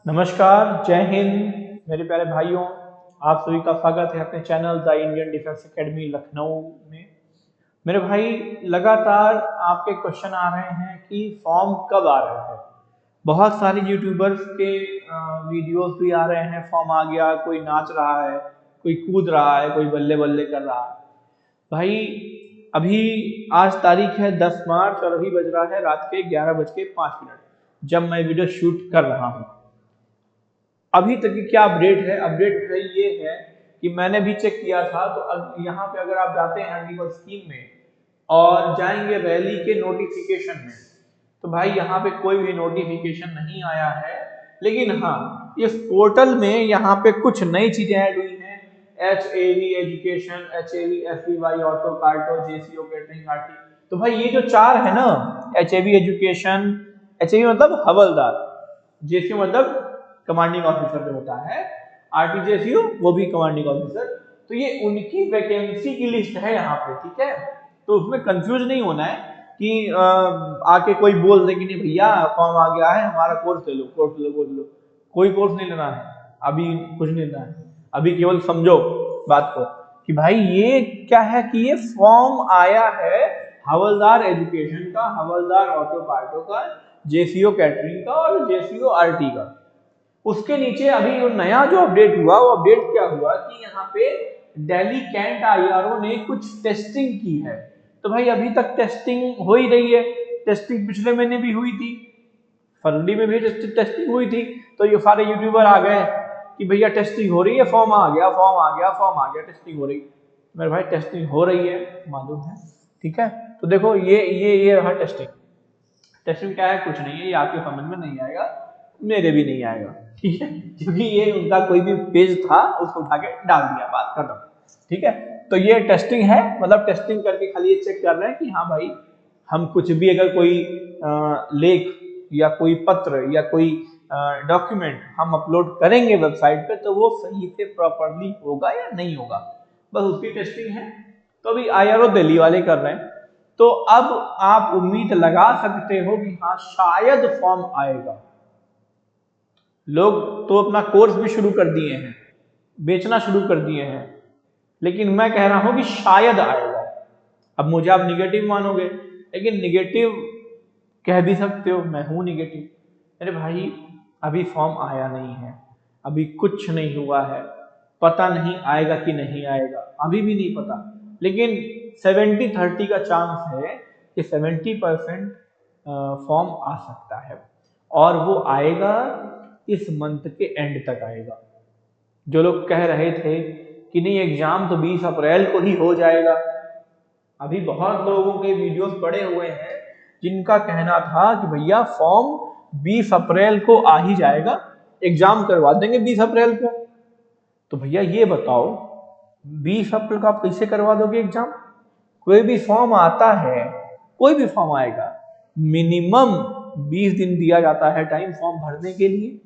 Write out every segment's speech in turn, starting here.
नमस्कार, जय हिंद मेरे प्यारे भाइयों। आप सभी का स्वागत है अपने channel the Indian defence academy Lucknow में। मेरे भाई, लगातार आपके क्वेश्चन आ रहे हैं कि फॉर्म कब आ रहा है। बहुत सारे यूट्यूबर्स के वीडियोस भी आ रहे हैं, फॉर्म आ गया, कोई नाच रहा है, कोई कूद रहा है, कोई बल्ले बल्ले कर रहा है। भाई, अभी आज तारीख है 10 मार्च और अभी बज रहा है रात के 11:05 जब मैं वीडियो शूट कर रहा हूँ। अभी तक की क्या अपडेट है? अपडेट है ये है कि मैंने भी चेक किया था, तो यहाँ पे अगर आप जाते हैं अर्निवल स्कीम में और जाएंगे रैली के नोटिफिकेशन में, तो भाई यहाँ पे कोई भी नोटिफिकेशन नहीं आया है। लेकिन हाँ, इस पोर्टल में यहाँ पे कुछ नई चीजें ऐड हुई हैं। HAV education, HAV FEY auto कार्टो, JCO कैटरिंग आरटी। तो भाई ये जो चार है ना, HAV एजुकेशन, HAV मतलब हवलदार, JCO मतलब कमांडिंग ऑफिसर जो होता है, RTJCO वो भी कमांडिंग ऑफिसर। तो ये उनकी वैकेंसी की लिस्ट है यहाँ पे, ठीक है। तो उसमें कंफ्यूज नहीं होना है कि आके कोई बोल दे कि नहीं भैया फॉर्म आ गया है, हमारा कोर्स ले लो, कोर्स लो, कोर्स लो। कोई कोर्स नहीं लेना है, अभी कुछ नहीं लेना है। अभी केवल समझो बात को कि भाई ये क्या है कि ये फॉर्म आया है हवलदार एजुकेशन का, हवलदार ऑटो पार्टो का, JCO कैटरिंग का और JCO RT का। उसके नीचे अभी वो नया जो अपडेट हुआ, वो अपडेट क्या हुआ कि यहाँ पे दिल्ली कैंट IRO ने कुछ टेस्टिंग की है। तो भाई अभी तक टेस्टिंग हो ही रही है। टेस्टिंग पिछले महीने भी हुई थी, फरवरी में भी टेस्टिंग हुई थी। तो ये सारे यूट्यूबर आ गए कि भैया टेस्टिंग हो रही है, फॉर्म आ गया, फॉर्म आ गया, फॉर्म आ गया, टेस्टिंग हो रही। मेरे भाई टेस्टिंग हो रही है, मालूम है, ठीक है। तो देखो ये रहा टेस्टिंग। टेस्टिंग क्या है? कुछ नहीं है, ये आपके समझ में नहीं आएगा, मेरे भी नहीं आएगा, ठीक है, क्योंकि ये उनका कोई भी पेज था उसको उठा के डाल दिया, बात खत्म, ठीक है। तो ये टेस्टिंग है, मतलब टेस्टिंग करके खाली ये चेक कर रहे हैं कि हाँ भाई, हम कुछ भी अगर कोई लेख या कोई पत्र या कोई डॉक्यूमेंट हम अपलोड करेंगे वेबसाइट पे, तो वो सही से प्रॉपरली होगा या नहीं होगा, बस उसकी टेस्टिंग है। तो अभी IRO दिल्ली वाले कर रहे हैं। तो अब आप उम्मीद लगा सकते हो कि हाँ शायद फॉर्म आएगा। लोग तो अपना कोर्स भी शुरू कर दिए हैं, बेचना शुरू कर दिए हैं, लेकिन मैं कह रहा हूं कि शायद आएगा। अब मुझे आप निगेटिव मानोगे, लेकिन निगेटिव कह भी सकते हो, मैं हूं निगेटिव। अरे भाई, अभी फॉर्म आया नहीं है, अभी कुछ नहीं हुआ है, पता नहीं आएगा कि नहीं आएगा, अभी भी नहीं पता। लेकिन 70-30 का चांस है कि 70% फॉर्म आ सकता है, और वो आएगा इस मंथ के एंड तक आएगा। जो लोग कह रहे थे कि नहीं एग्जाम तो 20 अप्रैल को ही हो जाएगा, अभी बहुत लोगों के वीडियोस पड़े हुए हैं जिनका कहना था कि भैया फॉर्म 20 अप्रैल को आ ही जाएगा, एग्जाम करवा देंगे 20 अप्रैल को। तो भैया ये बताओ, 20 अप्रैल को आप कैसे करवा दोगे एग्जाम? कोई भी फॉर्म आता है, कोई भी फॉर्म आएगा, मिनिमम 20 दिन दिया जाता है टाइम फॉर्म भरने के लिए।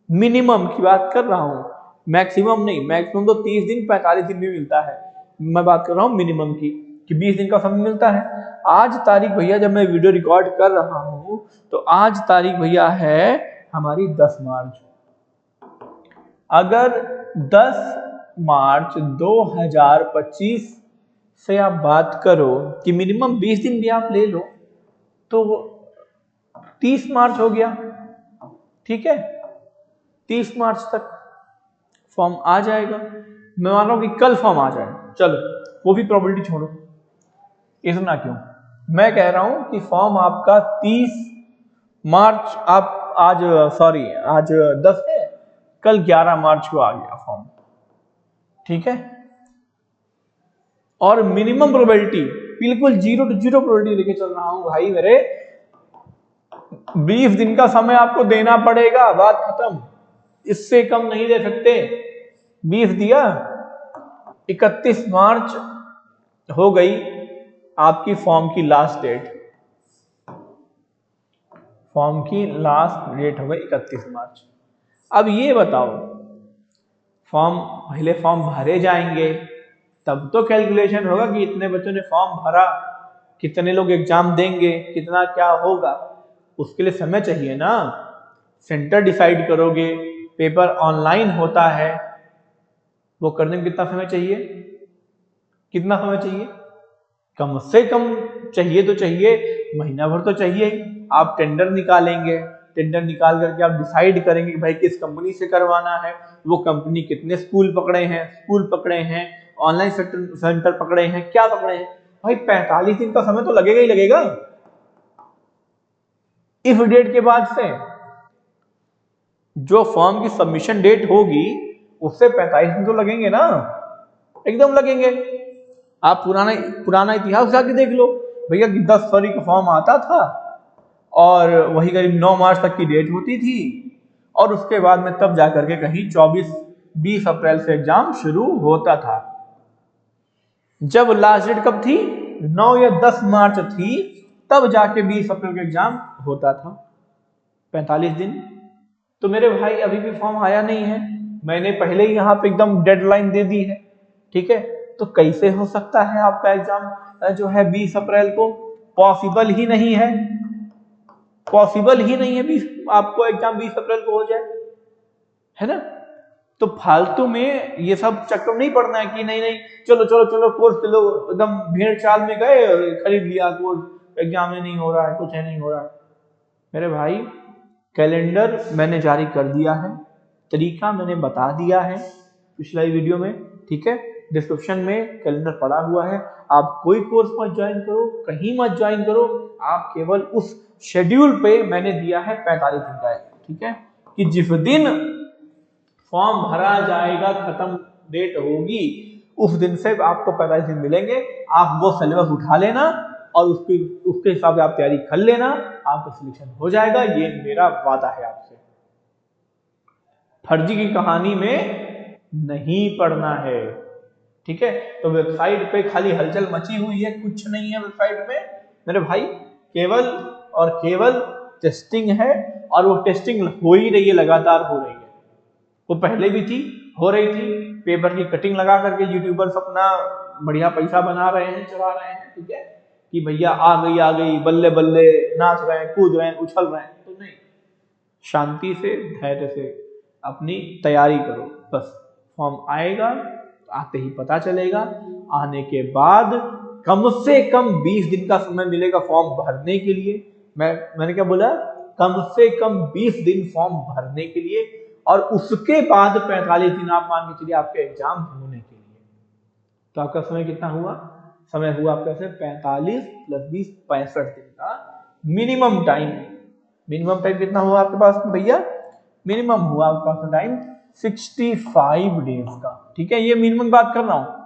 मिनिमम की बात कर रहा हूँ, मैक्सिमम नहीं। मैक्सिमम तो 30 दिन 45 दिन भी मिलता है, मैं बात कर रहा हूँ मिनिमम की, कि 20 दिन का समय मिलता है। आज तारीख भैया, जब मैं वीडियो रिकॉर्ड कर रहा हूँ, तो आज तारीख भैया है हमारी 10 मार्च। अगर 10 मार्च 2025 से आप बात करो कि मिनिमम 20 दिन भी आप ले लो, तो 30 मार्च हो गया, ठीक है। 30 मार्च तक फॉर्म आ जाएगा। मैं मान रहा हूं कि कल फॉर्म आ जाए, चलो वो भी प्रोबेबिलिटी छोड़ो, इतना क्यों, मैं कह रहा हूं कि फॉर्म आपका 30 मार्च, आप आज आज 10 है, कल 11 मार्च को आ गया फॉर्म, ठीक है। और मिनिमम प्रोबेबिलिटी, बिल्कुल 0 to 0 प्रोबेबिलिटी लेके चल रहा हूं भाई मेरे। 20 दिन का समय आपको देना पड़ेगा, बात खत्म, इससे कम नहीं दे सकते। 20 दिया, 31 मार्च हो गई आपकी फॉर्म की लास्ट डेट। फॉर्म की लास्ट डेट हो गई 31 मार्च। अब ये बताओ, फॉर्म पहले फॉर्म भरे जाएंगे, तब तो कैलकुलेशन होगा कि इतने बच्चों ने फॉर्म भरा, कितने लोग एग्जाम देंगे, कितना क्या होगा, उसके लिए समय चाहिए ना। सेंटर डिसाइड करोगे, पेपर ऑनलाइन होता है, वो करने में कितना समय चाहिए, कितना समय चाहिए, कम से कम चाहिए तो चाहिए महीना भर तो चाहिए ही। आप टेंडर निकालेंगे, टेंडर निकाल करके आप डिसाइड करेंगे कि भाई किस कंपनी से करवाना है, वो कंपनी कितने स्कूल पकड़े हैं, ऑनलाइन सेंटर पकड़े हैं, क्या पकड़े हैं। भाई 45 दिन का समय तो लगेगा ही लगेगा। इफ डेट के बाद से जो फॉर्म की सबमिशन डेट होगी उससे 45 दिन तो लगेंगे ना, एकदम लगेंगे। आप पुराना इतिहास जाके देख लो भैया, 10 फरवरी का फॉर्म आता था और वही करीब 9 मार्च तक की डेट होती थी, और उसके बाद में तब जाकर के कहीं 20 अप्रैल से एग्जाम शुरू होता था। जब लास्ट डेट कब थी, 9 या 10 मार्च थी, तब जाके 20 अप्रैल का एग्जाम होता था। 45 दिन। तो मेरे भाई अभी भी फॉर्म आया नहीं है, मैंने पहले ही यहाँ पे एकदम डेडलाइन दे दी है, ठीक है। तो कैसे हो सकता है आपका एग्जाम जो है 20 अप्रैल को, पॉसिबल ही नहीं है, पॉसिबल ही नहीं है आपको एग्जाम 20 अप्रैल को हो जाए, है ना। तो फालतू में ये सब चक्कर नहीं पड़ना है कि नहीं चलो चलो चलो कोर्स लो, एकदम भीड़ चाल में गए खरीद लिया कोर्स, एग्जाम में नहीं हो रहा है, कुछ है नहीं हो रहा है। मेरे भाई कैलेंडर मैंने जारी कर दिया है, तरीका मैंने बता दिया है पिछला वीडियो में, ठीक है। डिस्क्रिप्शन में कैलेंडर पड़ा हुआ है, आप कोई कोर्स मत ज्वाइन करो, कहीं मत ज्वाइन करो, आप केवल उस शेड्यूल पे मैंने दिया है 45 दिन का, ठीक है, कि जिस दिन फॉर्म भरा जाएगा, खत्म डेट होगी, उस दिन से आपको 45 दिन मिलेंगे। आप वो सिलेबस उठा लेना और उसके हिसाब से आप तैयारी कर लेना, आपका सिलेक्शन हो जाएगा, ये मेरा वादा है आपसे। फर्जी की कहानी में नहीं पड़ना है, ठीक है। तो वेबसाइट पे खाली हलचल मची हुई है, कुछ नहीं है वेबसाइट में मेरे भाई, केवल और केवल टेस्टिंग है, और वो टेस्टिंग हो ही रही है, लगातार हो रही है। वो पहले भी थी, हो रही थी, पेपर की कटिंग लगा करके यूट्यूबर्स अपना बढ़िया पैसा बना रहे हैं, चला रहे हैं, ठीक है, कि भैया आ गई बल्ले बल्ले, नाच रहे हैं, कूद रहे हैं, उछल रहे हैं। तो नहीं, शांति से धैर्य से अपनी तैयारी करो, बस फॉर्म आएगा, आते ही पता चलेगा, आने के बाद कम से कम 20 दिन का समय मिलेगा फॉर्म भरने के लिए। मैंने क्या बोला, कम से कम 20 दिन फॉर्म भरने के लिए, और उसके बाद 45 दिन आप मान के चलिए आपके एग्जाम होने के लिए। तो आपका समय कितना हुआ, समय हुआ आपका 45 + 20 65 दिन का मिनिमम टाइम। मिनिमम टाइम कितना हुआ आपके पास भैया, मिनिमम हुआ आपके पास टाइम 65 डेज का, ठीक है। ये मिनिमम बात कर रहा हूं,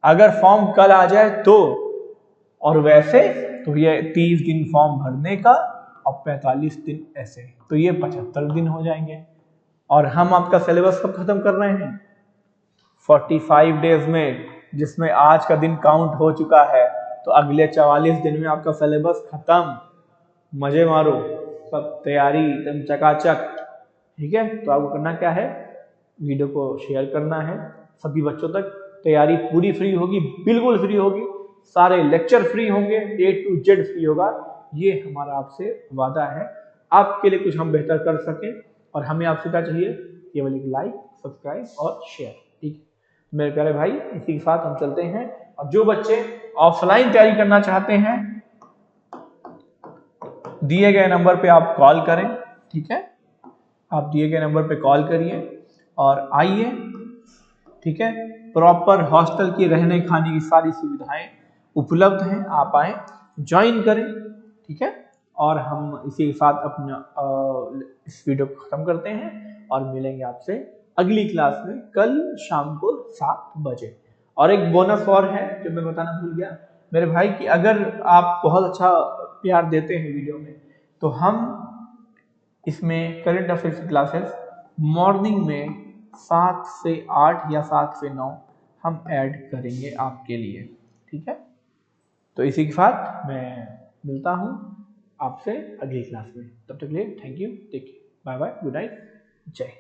अगर फॉर्म कल आ जाए तो, और वैसे तो ये 30 दिन फॉर्म भरने का और 45 दिन ऐसे, तो ये 75 दिन हो जाएंगे। और हम आपका सिलेबस कब खत्म कर रहे हैं, 45 डेज में, जिसमें आज का दिन काउंट हो चुका है, तो अगले 44 दिन में आपका सिलेबस खत्म। मजे मारो, सब तैयारी एकदम चकाचक, ठीक है। तो आपको करना क्या है, वीडियो को शेयर करना है सभी बच्चों तक, तैयारी पूरी फ्री होगी, बिल्कुल फ्री होगी, सारे लेक्चर फ्री होंगे, A to Z फ्री होगा, ये हमारा आपसे वादा है। आपके लिए कुछ हम बेहतर कर सकें, और हमें आपसे क्या चाहिए, केवल एक लाइक, सब्सक्राइब और शेयर, ठीक है मेरे प्यारे भाई। इसी के साथ हम चलते हैं, और जो बच्चे ऑफलाइन तैयारी करना चाहते हैं, दिए गए नंबर पे आप कॉल करें, ठीक है, आप दिए गए नंबर पे कॉल करिए और आइए, ठीक है। प्रॉपर हॉस्टल की रहने खाने की सारी सुविधाएं उपलब्ध हैं, आप आए, ज्वाइन करें, ठीक है। और हम इसी के साथ अपना इस वीडियो को खत्म करते हैं, और मिलेंगे आपसे अगली क्लास में कल शाम को 7 बजे। और एक बोनस और है जो मैं बताना भूल गया मेरे भाई, कि अगर आप बहुत अच्छा प्यार देते हैं वीडियो में, तो हम इसमें करंट अफेयर्स की क्लासेस मॉर्निंग में 7 से 8 या 7 से 9 हम ऐड करेंगे आपके लिए, ठीक है। तो इसी के साथ मैं मिलता हूँ आपसे अगली क्लास में, तब तक के लिए thank you, take care, bye bye, good night, जय।